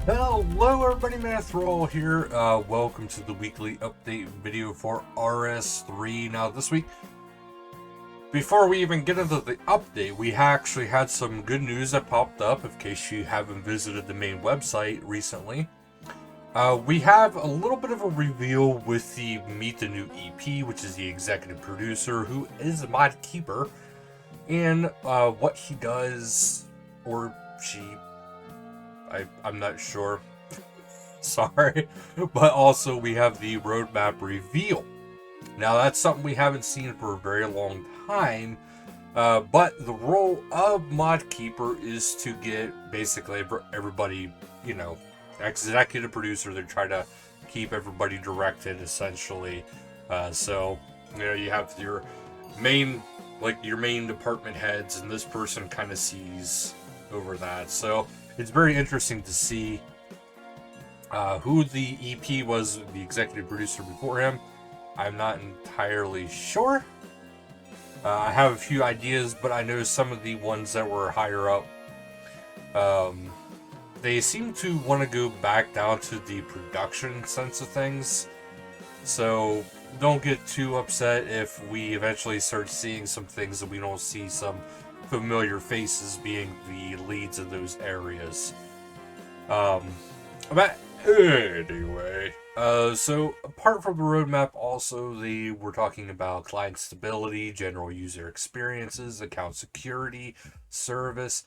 Hello everybody, Manithral here. Welcome to the weekly update video for RS3. Now this week, before we even get into the update, we actually had some good news that popped up in case you haven't visited the main website recently. We have a little bit of a reveal with the Meet the New EP, which is the executive producer who is a mod keeper, and what he does, or she, I'm not sure. Sorry. But also we have the roadmap reveal. Now that's something we haven't seen for a very long time. But the role of mod keeper is to get basically everybody, executive producer. They try to keep everybody directed essentially. So you have your main department heads, and this person kind of sees over that. So it's very interesting to see who the EP was, the executive producer before him. I'm not entirely sure. I have a few ideas, but I know some of the ones that were higher up, they seem to want to go back down to the production sense of things. So don't get too upset if we eventually start seeing some things and we don't see some familiar faces being the leads in those areas. But anyway, so apart from the roadmap, also we're talking about client stability, general user experiences, account security, service,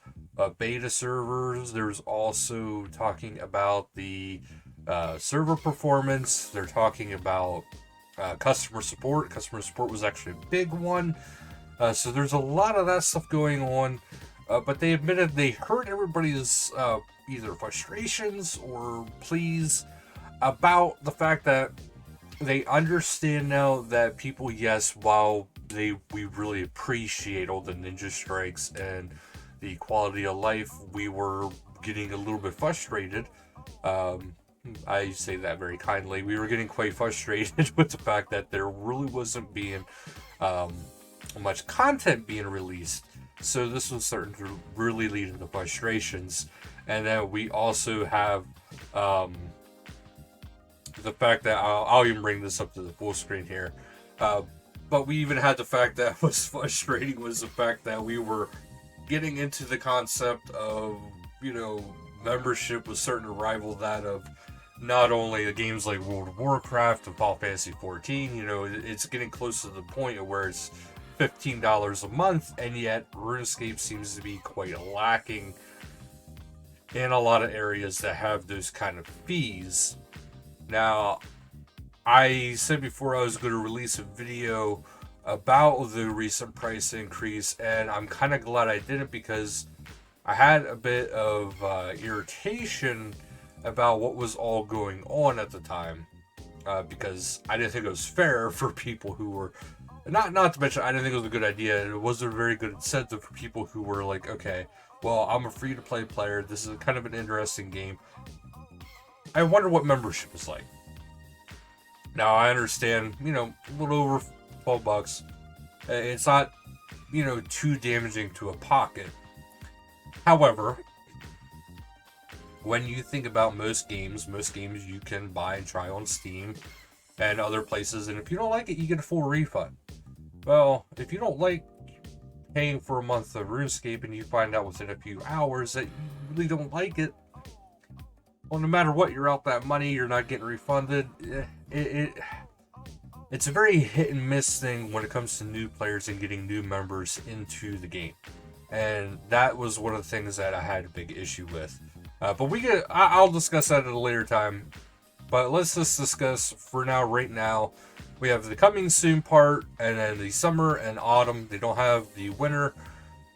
beta servers. There's also talking about the server performance. They're talking about customer support. Customer support was actually a big one. So there's a lot of that stuff going on. But they admitted they heard everybody's either frustrations or pleas about the fact that they understand now that people, yes, while we really appreciate all the ninja strikes and the quality of life, we were getting a little bit frustrated. I say that very kindly. We were getting quite frustrated with the fact that there really wasn't being much content being released. So this was starting to really lead into frustrations. And then we also have the fact that I'll even bring this up to the full screen here. But we even had the fact that was frustrating was the fact that we were getting into the concept of, membership was starting to rival that of not only the games like World of Warcraft and Final Fantasy 14. It's getting close to the point where it's $15 a month, and yet RuneScape seems to be quite lacking in a lot of areas that have those kind of fees. Now, I said before I was going to release a video about the recent price increase, and I'm kind of glad I didn't, because I had a bit of irritation about what was all going on at the time, because I didn't think it was fair for people who were not to mention, I didn't think it was a good idea. It wasn't a very good incentive for people who were like, okay, well, I'm a free-to-play player. This is kind of an interesting game. I wonder what membership is like. Now, I understand, a little over $12. It's not, too damaging to a pocket. However, when you think about most games you can buy and try on Steam and other places, and if you don't like it, you get a full refund. Well, if you don't like paying for a month of RuneScape and you find out within a few hours that you really don't like it, well, no matter what, you're out that money, you're not getting refunded. It's a very hit and miss thing when it comes to new players and getting new members into the game. And that was one of the things that I had a big issue with. But I'll discuss that at a later time. But let's just discuss for now, right now. We have the coming soon part, and then the summer and autumn. They don't have the winter,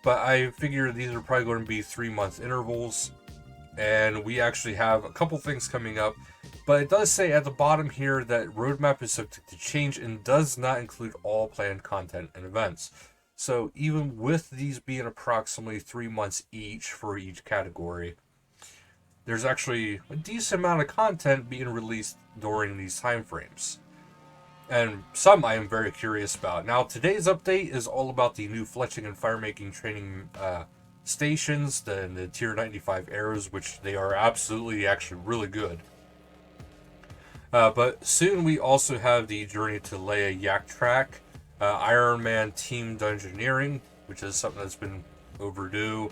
but I figure these are probably going to be 3-month intervals. And we actually have a couple things coming up. But it does say at the bottom here that roadmap is subject to change and does not include all planned content and events. So even with these being approximately 3 months each for each category, there's actually a decent amount of content being released during these time frames. And some I am very curious about. Now, today's update is all about the new Fletching and Firemaking training stations, then the tier 95 arrows, which they are absolutely actually really good. But soon we also have the Journey to Leia Yak Track, Iron Man Team Dungeoneering, which is something that's been overdue.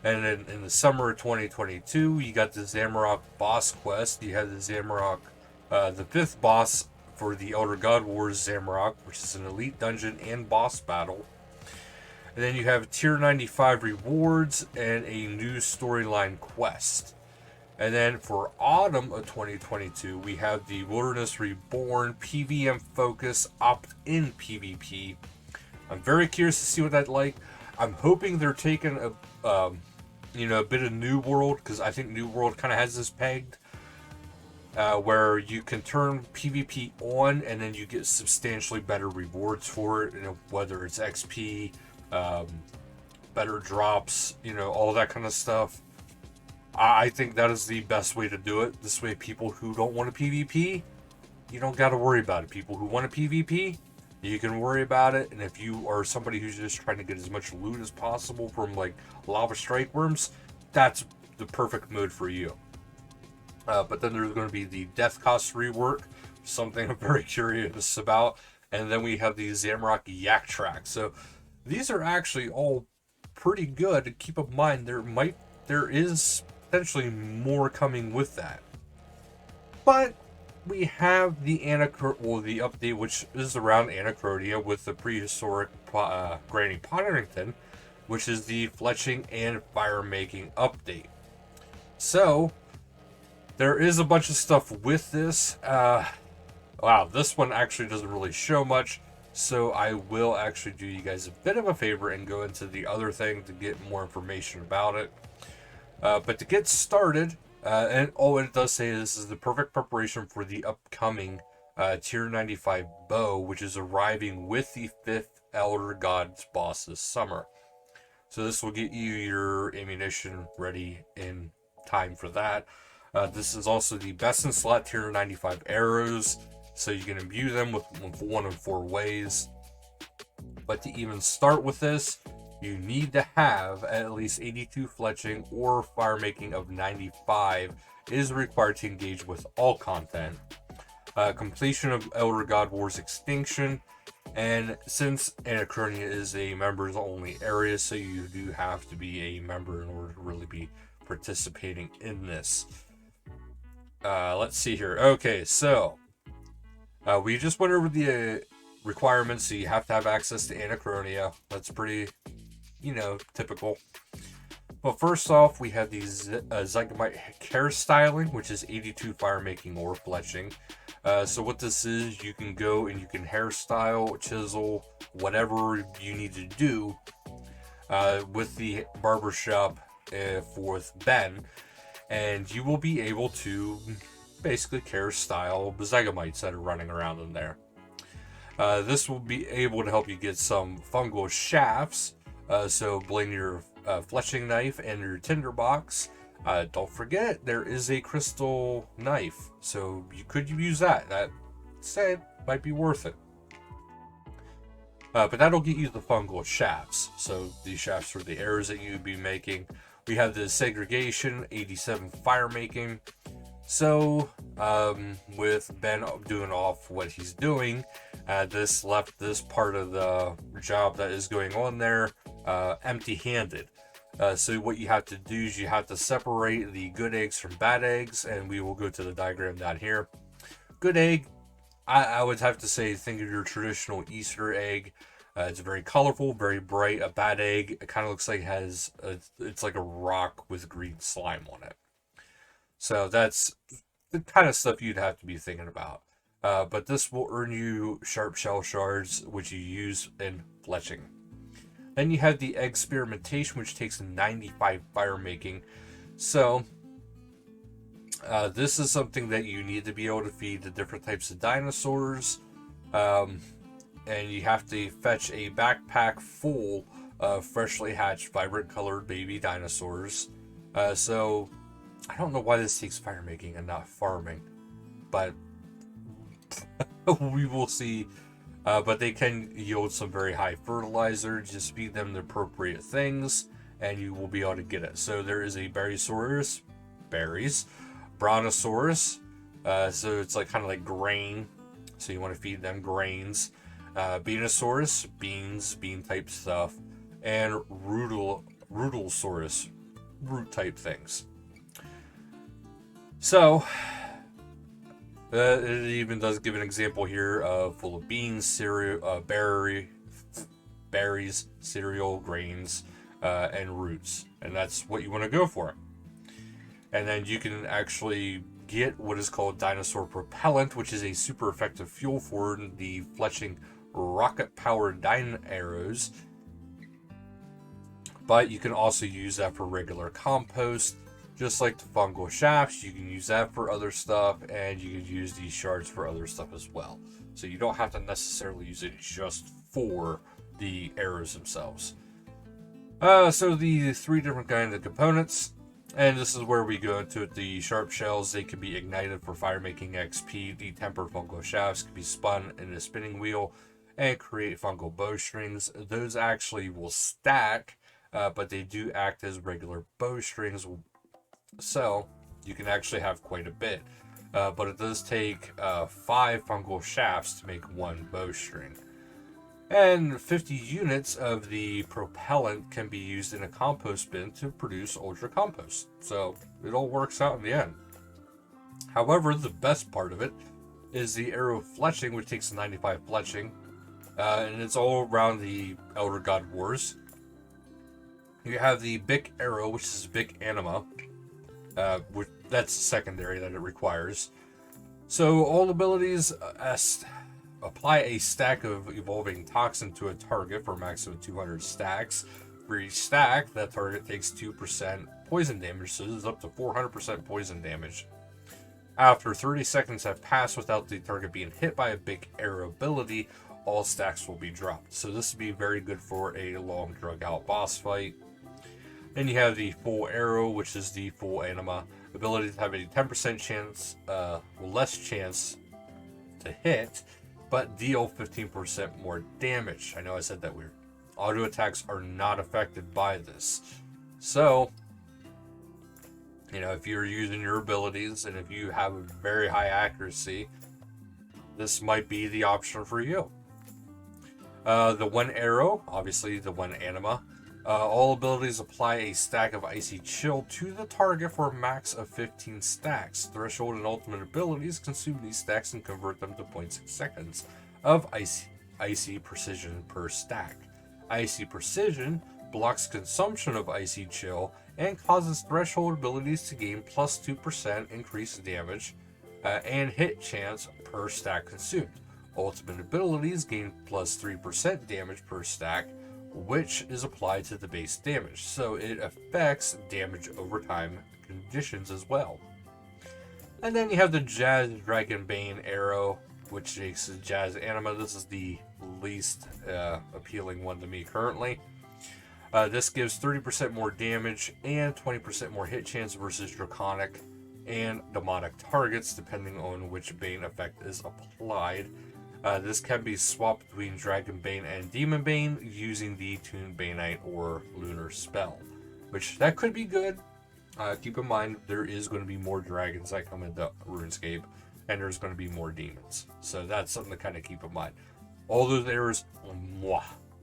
And then in the summer of 2022, you got the Zamorak boss quest. You had the Zamorak, the 5th boss for the Elder God Wars Zamorak, which is an elite dungeon and boss battle. And then you have tier 95 rewards and a new storyline quest. And then for autumn of 2022, we have the Wilderness Reborn PVM Focus opt-in PvP. I'm very curious to see what that's like. I'm hoping they're taking a bit of New World, because I think New World kind of has this pegged, where you can turn PvP on and then you get substantially better rewards for it. Whether it's XP, better drops, all that kind of stuff. I think that is the best way to do it. This way, people who don't want a PvP, you don't got to worry about it. People who want a PvP, you can worry about it. And if you are somebody who's just trying to get as much loot as possible from like lava strike worms, that's the perfect mode for you. But then there's going to be the death cost rework, something I'm very curious about. And then we have the Zamorak Yak Track. So these are actually all pretty good. Keep in mind there is potentially more coming with that. But we have the update, which is around Anacronia with the prehistoric Granny Potterington, which is the Fletching and Firemaking update. So there is a bunch of stuff with this. Wow, this one actually doesn't really show much, so I will actually do you guys a bit of a favor and go into the other thing to get more information about it. But to get started, and all it does say is this is the perfect preparation for the upcoming Tier 95 bow, which is arriving with the 5th Elder Gods boss this summer. So this will get you your ammunition ready in time for that. This is also the best in slot Tier 95 arrows, so you can imbue them with 1 of 4 ways. But to even start with this, you need to have at least 82 fletching or firemaking of 95 is required to engage with all content. Completion of Elder God Wars Extinction, and since Anacronia is a members only area, so you do have to be a member in order to really be participating in this. Let's see here. Okay, so we just went over the requirements, so you have to have access to Anacronia. That's pretty typical. But first off, we have these Zygomatic hairstyling, which is 82 firemaking or fletching. So what this is, you can go and you can hairstyle, chisel, whatever you need to do with the barbershop for Ben, and you will be able to basically hairstyle the Zygomites that are running around in there. This will be able to help you get some fungal shafts. So bring your fletching knife and your tinderbox. Don't forget, there is a crystal knife, so you could use that. That said, might be worth it. But that'll get you the fungal shafts. So these shafts are the arrows that you'd be making. We have the segregation, 87 firemaking. So with Ben doing off what he's doing, this left this part of the job that is going on there empty-handed. So what you have to do is you have to separate the good eggs from bad eggs, and we will go to the diagram down here. Good egg, I would have to say, think of your traditional Easter egg. It's very colorful, very bright. A bad egg, it kind of looks like it's like a rock with green slime on it. So that's the kind of stuff you'd have to be thinking about. But this will earn you sharp shell shards, which you use in fletching. Then you have the experimentation, which takes 95 firemaking. So this is something that you need to be able to feed the different types of dinosaurs. And you have to fetch a backpack full of freshly hatched, vibrant colored baby dinosaurs. So I don't know why this takes firemaking and not farming, but we will see. But they can yield some very high fertilizer. Just feed them the appropriate things, and you will be able to get it. So there is a Berrysaurus, berries, Brontosaurus, so it's like kind of like grain, so you want to feed them grains. Beanosaurus, beans, bean type stuff, and Rudalsaurus, root type things. So it even does give an example here of full of beans, cereal, berries, cereal, grains, and roots, and that's what you want to go for. And then you can actually get what is called Dinosaur Propellant, which is a super effective fuel for the Fletching rocket-powered Dino arrows. But you can also use that for regular compost, just like the fungal shafts. You can use that for other stuff, and you can use these shards for other stuff as well. So you don't have to necessarily use it just for the arrows themselves. So the three different kinds of components, and this is where we go into it. The sharp shells, they can be ignited for Firemaking XP. The tempered fungal shafts can be spun in a spinning wheel and create fungal bowstrings. Those actually will stack, but they do act as regular bowstrings, so you can actually have quite a bit. But it does take 5 fungal shafts to make one bowstring. And 50 units of the propellant can be used in a compost bin to produce ultra compost. So it all works out in the end. However, the best part of it is the arrow fletching, which takes 95 fletching. And it's all around the Elder God Wars. You have the Bic arrow, which is Bic anima. That's secondary that it requires. So all abilities apply a stack of evolving toxin to a target for a maximum 200 stacks. For each stack, that target takes 2% poison damage, so this is up to 400% poison damage. After 30 seconds have passed without the target being hit by a big arrow ability, all stacks will be dropped. So this would be very good for a long drug out boss fight. Then you have the full arrow, which is the full anima ability to have a 10% chance, less chance to hit, but deal 15% more damage. I know I said that weird. Auto attacks are not affected by this. So, if you're using your abilities and if you have a very high accuracy, this might be the option for you. The one arrow, obviously the one anima. All abilities apply a stack of Icy Chill to the target for a max of 15 stacks. Threshold and ultimate abilities consume these stacks and convert them to 0.6 seconds of Icy Precision per stack. Icy Precision blocks consumption of Icy Chill and causes threshold abilities to gain plus 2% increased damage and hit chance per stack consumed. Ultimate abilities gain plus 3% damage per stack, which is applied to the base damage, so it affects damage over time conditions as well. And then you have the Jazz Dragonbane arrow, which takes Jazz anima. This is the least appealing one to me currently. This gives 30% more damage and 20% more hit chance versus Draconic and Demonic targets, depending on which Bane effect is applied. This can be swapped between Dragonbane and Demonbane using the Toon Baneite or Lunar spell, which that could be good. Keep in mind, there is going to be more dragons that come into RuneScape, and there's going to be more demons. So that's something to kind of keep in mind. All those arrows,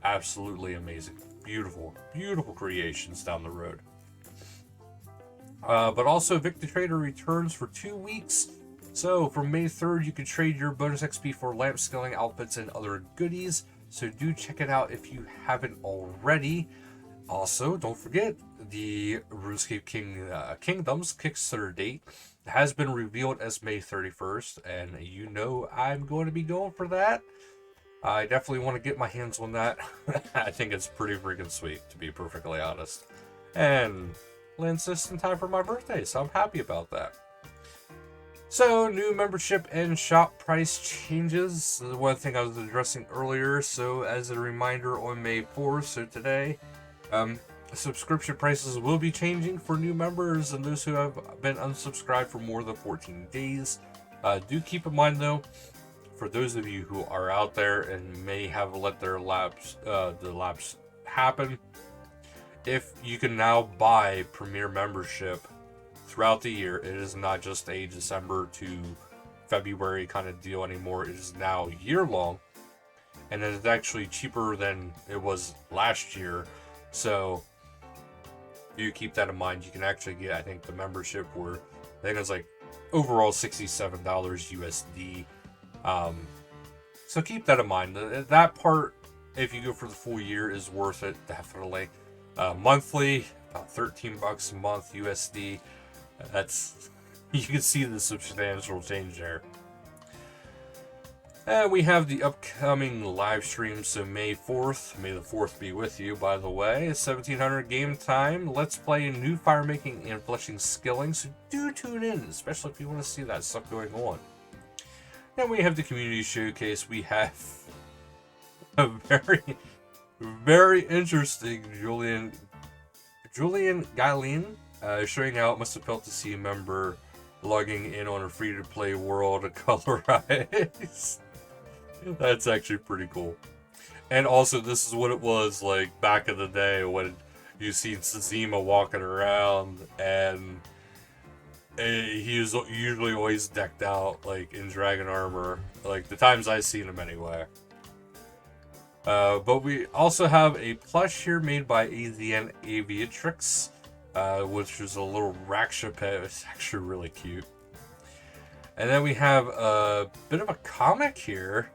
absolutely amazing. Beautiful, beautiful creations down the road. But also, Victor Trader returns for 2 weeks. So, from May 3rd, you can trade your bonus XP for lamp scaling outfits and other goodies. So, do check it out if you haven't already. Also, don't forget, the RuneScape Kingdoms Kickstarter date has been revealed as May 31st. And I'm going to be going for that. I definitely want to get my hands on that. I think it's pretty freaking sweet, to be perfectly honest. And lands just in time for my birthday, so I'm happy about that. So, new membership and shop price changes. The one thing I was addressing earlier. So, as a reminder, on May 4th, so today, subscription prices will be changing for new members and those who have been unsubscribed for more than 14 days. Do keep in mind, though, for those of you who are out there and may have let their lapse happen, if you can now buy Premier membership throughout the year, it is not just a December to February kind of deal anymore. It is now year long, and it is actually cheaper than it was last year. So if you keep that in mind, you can actually get, I think, the membership where I think it's like overall $67 USD. So keep that in mind. That part, if you go for the full year, is worth it, definitely. Monthly, about $13 a month USD. That's, you can see the substantial change there. And we have the upcoming live stream, so May 4th. May the 4th be with you, by the way. 1700 game time. Let's play new firemaking and fletching skilling, so do tune in, especially if you want to see that stuff going on. Then we have the community showcase. We have a very, very interesting Julian Gailin showing how it must have felt to see a member logging in on a free-to-play world of colorize. That's actually pretty cool. And also, this is what it was like back in the day when you seen Zima walking around, and he was usually always decked out like in dragon armor, like the times I've seen him anyway. But we also have a plush here made by AZN Aviatrix, which is a little Raksha pet. It's actually really cute. And then we have a bit of a comic here,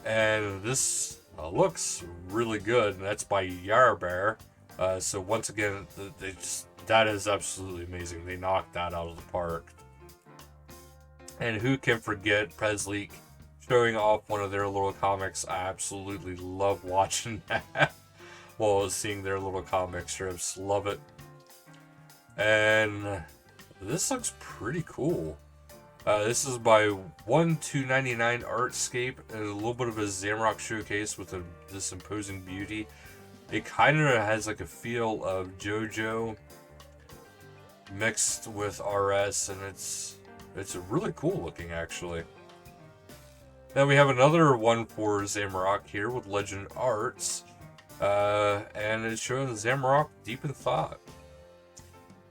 and this looks really good, and that's by Yarbear. So once again, that is absolutely amazing. They knocked that out of the park. And who can forget Presleek showing off one of their little comics? I absolutely love watching that while seeing their little comic strips. Love it. And this looks pretty cool. This is by 1299 Artscape, and a little bit of a Zamrock showcase with this imposing beauty. It kind of has like a feel of JoJo mixed with RS, and it's really cool looking, actually. Then we have another one for Zamrock here with Legend Arts, and it's showing Zamrock Deep in Thought.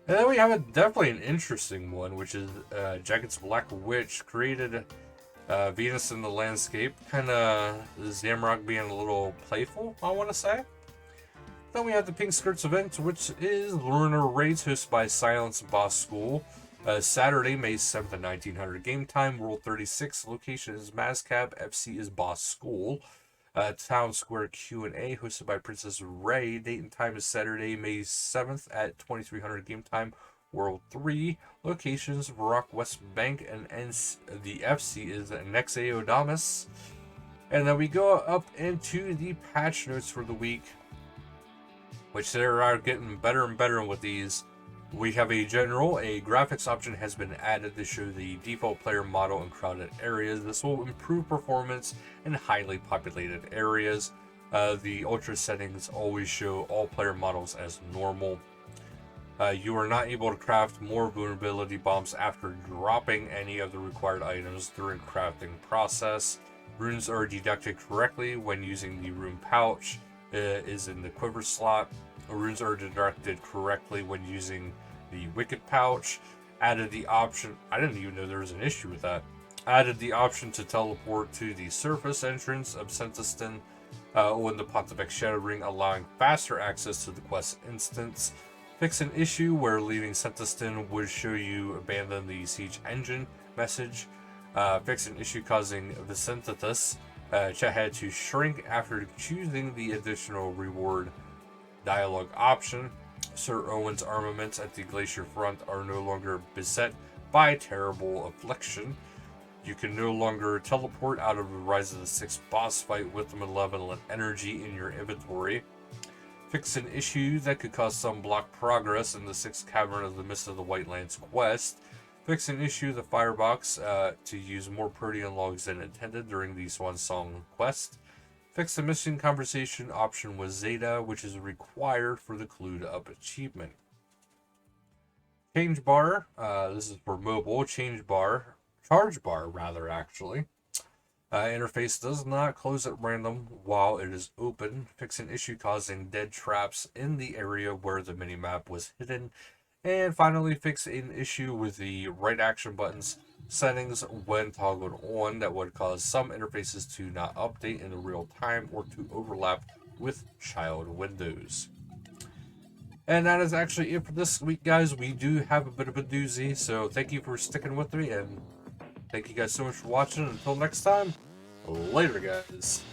And then we have definitely an interesting one, which is Jacket's Black Witch created Venus in the Landscape, kind of Zamrock being a little playful, I want to say. Then we have the Pink Skirts event, which is Lunar Raids hosted by Silence Boss School. Saturday, May 7th at 1900 game time, World 36. Location is Mazcab, FC is Boss School. Town Square Q&A hosted by Princess Ray. Date and time is Saturday, May 7th at 2300 game time, World 3. Locations, Varrock West Bank, and the FC is Nexe Odamus. And then we go up into the patch notes for the week, which they are getting better and better with these. We have a graphics option has been added to show the default player model in crowded areas. This will improve performance in highly populated areas. The ultra settings always show all player models as normal. You are not able to craft more vulnerability bombs after dropping any of the required items during crafting process. Runes are deducted correctly when using the rune pouch. Is in the quiver slot. Runes are deducted correctly when using the Wicked Pouch. Added the option, I didn't even know there was an issue with that. Added the option to teleport to the surface entrance of Sentiston when the Pontifex Shadow Ring, allowing faster access to the quest instance. Fix an issue where leaving Sentiston would show you abandon the siege engine message. Fix an issue causing Vicentitus had to shrink after choosing the additional reward dialogue option. Sir Owen's armaments at the glacier front are no longer beset by terrible affliction. You can no longer teleport out of the Rise of the Six boss fight with the malevolent energy in your inventory. Fix an issue that could cause some block progress in the Sixth Cavern of the Mist of the White Lands quest. Fix an issue, the firebox, to use more protean logs than intended during the Swan Song quest. Fix the missing conversation option with Zeta, which is required for the Clued Up achievement. Change bar, this is for mobile. Charge bar, rather, actually. Interface does not close at random while it is open, fixing issue causing dead traps in the area where the minimap was hidden. And finally, fix an issue with the right action buttons settings when toggled on that would cause some interfaces to not update in real time or to overlap with child windows. And that is actually it for this week, guys. We do have a bit of a doozy, so thank you for sticking with me, and thank you guys so much for watching. Until next time, later, guys.